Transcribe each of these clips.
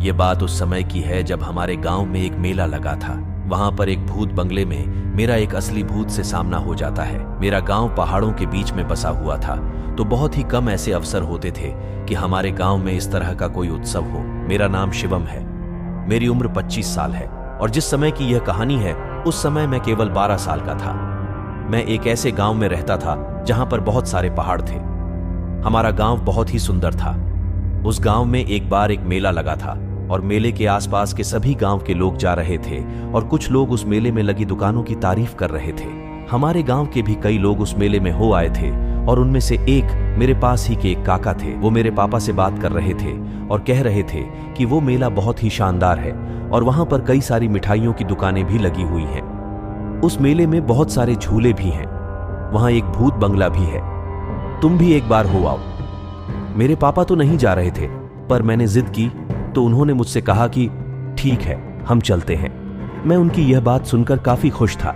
ये बात उस समय की है जब हमारे गांव में एक मेला लगा था। वहां पर एक भूत बंगले में मेरा एक असली भूत से सामना हो जाता है। मेरा गांव पहाड़ों के बीच में बसा हुआ था, तो बहुत ही कम ऐसे अवसर होते थे कि हमारे गांव में इस तरह का कोई उत्सव हो। मेरा नाम शिवम है, मेरी उम्र 25 साल है और जिस समय की यह कहानी है उस समय मैं केवल 12 साल का था। मैं एक ऐसे गांव में रहता था जहां पर बहुत सारे पहाड़ थे। हमारा गांव बहुत ही सुंदर था। उस गांव में एक बार एक मेला लगा था और मेले के आसपास के सभी गांव के लोग जा रहे थे और कुछ लोग उस मेले में लगी दुकानों की तारीफ कर रहे थे। हमारे गांव के भी कई लोग उस मेले में हो आए थे और उनमें से एक मेरे पास ही के एक काका थे। वो मेरे पापा से बात कर रहे थे और कह रहे थे कि वो मेला बहुत ही शानदार है और वहां पर कई सारी मिठाइयों की दुकानें भी लगी हुई हैं। उस मेले में बहुत सारे झूले भी हैं। वहां एक भूत बंगला भी है, तुम भी एक बार हो आओ। मेरे पापा तो नहीं जा रहे थे, पर मैंने जिद की तो उन्होंने मुझसे कहा कि ठीक है, हम चलते हैं। मैं उनकी यह बात सुनकर काफी खुश था।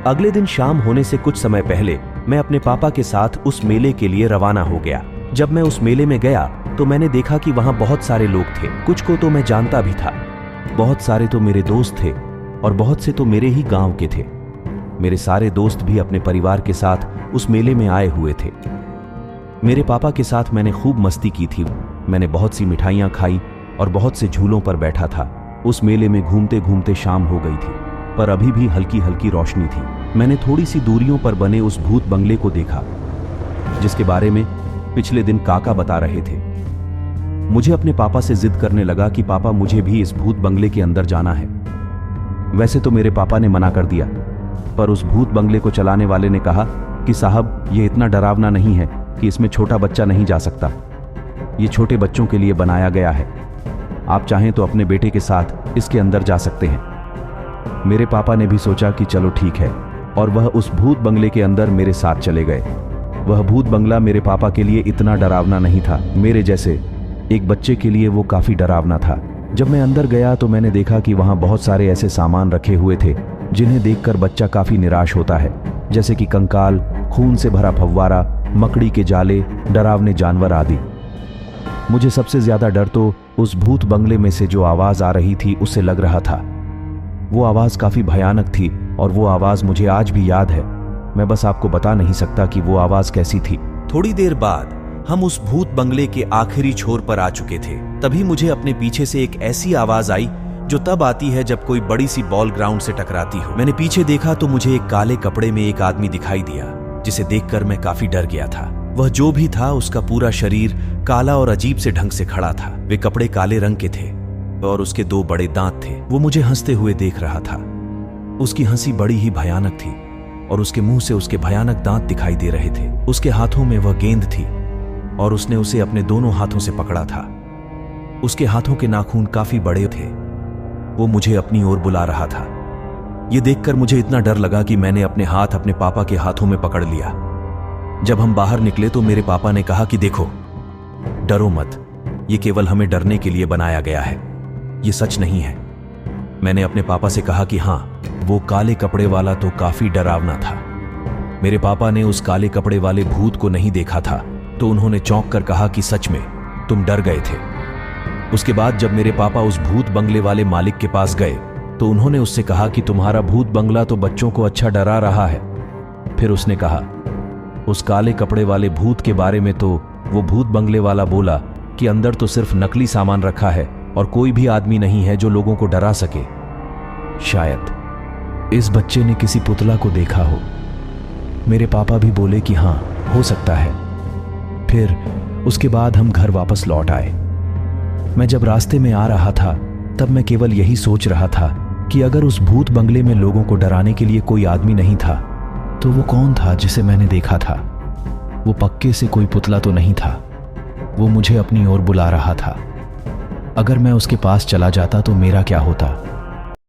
अगले दिन शाम होने से कुछ समय पहले मैं अपने पापा के साथ उस मेले के लिए रवाना हो गया। जब मैं उस मेले में गया तो मैंने देखा कि वहां बहुत सारे लोग थे। कुछ को तो मैं जानता भी था, बहुत सारे तो मेरे दोस्त थे और बहुत से तो मेरे ही गांव के थे। मेरे सारे दोस्त भी अपने परिवार के साथ उस मेले में आए हुए थे। मेरे पापा के साथ मैंने खूब मस्ती की थी। मैंने बहुत सी मिठाइयां खाई और बहुत से झूलों पर बैठा था। उस मेले में घूमते घूमते शाम हो गई थी, पर अभी भी हल्की हल्की रोशनी थी। मैंने थोड़ी सी दूरियों पर बने उस भूत बंगले को देखा जिसके बारे में पिछले दिन काका बता रहे थे। मुझे अपने पापा से जिद करने लगा कि पापा मुझे भी इस भूत बंगले के अंदर जाना है। वैसे तो मेरे पापा ने मना कर दिया, पर उस भूत बंगले को चलाने वाले ने कहा कि साहब, ये इतना डरावना नहीं है कि इसमें छोटा बच्चा नहीं जा सकता। ये छोटे बच्चों के लिए बनाया गया है। आप चाहें तो अपने बेटे के साथ इसके अंदर जा सकते हैं। मेरे पापा ने भी सोचा कि चलो ठीक है, और वह उस भूत बंगले के अंदर मेरे साथ चले गए। वह भूत बंगला मेरे पापा के लिए इतना डरावना नहीं था। मेरे जैसे एक बच्चे के लिए वो काफी डरावना था। जब मैं अंदर गया तो मैंने देखा कि वहां बहुत सारे ऐसे सामान रखे हुए थे जिन्हें देखकर बच्चा काफी निराश होता है, जैसे कि कंकाल, खून से भरा फव्वारा, मकड़ी के जाले, डरावने जानवर आदि। मुझे सबसे ज्यादा डर तो उस भूत बंगले में से जो आवाज आ रही थी उससे लग रहा था। वो आवाज काफी भयानक थी और वो आवाज मुझे आज भी याद है। मैं बस आपको बता नहीं सकता कि वो आवाज कैसी थी। थोड़ी देर बाद हम उस भूत बंगले के आखिरी छोर पर आ चुके थे। तभी मुझे अपने पीछे से एक ऐसी आवाज आई जो तब आती है जब कोई बड़ी सी बॉल ग्राउंड से टकराती हो। मैंने पीछे देखा तो मुझे एक काले कपड़े में एक आदमी दिखाई दिया, जिसे देखकर मैं काफी डर गया था। वह जो भी था उसका पूरा शरीर काला और अजीब से ढंग से खड़ा था। वे कपड़े काले रंग के थे और उसके 2 बड़े दांत थे। वो मुझे हंसते हुए देख रहा था। उसकी हंसी बड़ी ही भयानक थी और उसके मुंह से उसके भयानक दांत दिखाई दे रहे थे। उसके हाथों में वह गेंद थी और उसने उसे अपने दोनों हाथों से पकड़ा था। उसके हाथों के नाखून काफी बड़े थे। वो मुझे अपनी ओर बुला रहा था। यह देखकर मुझे इतना डर लगा कि मैंने अपने हाथ अपने पापा के हाथों में पकड़ लिया। जब हम बाहर निकले तो मेरे पापा ने कहा कि देखो, डरो मत, ये केवल हमें डरने के लिए बनाया गया है, ये सच नहीं है। मैंने अपने पापा से कहा कि हाँ, वो काले कपड़े वाला तो काफी डरावना था। मेरे पापा ने उस काले कपड़े वाले भूत को नहीं देखा था, तो उन्होंने चौंक कर कहा कि सच में तुम डर गए थे। उसके बाद जब मेरे पापा उस भूत बंगले वाले मालिक के पास गए तो उन्होंने उससे कहा कि तुम्हारा भूत बंगला तो बच्चों को अच्छा डरा रहा है। फिर उसने कहा, उस काले कपड़े वाले भूत के बारे में तो वो भूत बंगले वाला बोला कि अंदर तो सिर्फ नकली सामान रखा है और कोई भी आदमी नहीं है जो लोगों को डरा सके। शायद इस बच्चे ने किसी पुतला को देखा हो। मेरे पापा भी बोले कि हाँ, हो सकता है। फिर उसके बाद हम घर वापस लौट आए। मैं जब रास्ते में आ रहा था तब मैं केवल यही सोच रहा था कि अगर उस भूत बंगले में लोगों को डराने के लिए कोई आदमी नहीं था तो वो कौन था जिसे मैंने देखा था। वो पक्के से कोई पुतला तो नहीं था। वो मुझे अपनी ओर बुला रहा था। अगर मैं उसके पास चला जाता तो मेरा क्या होता।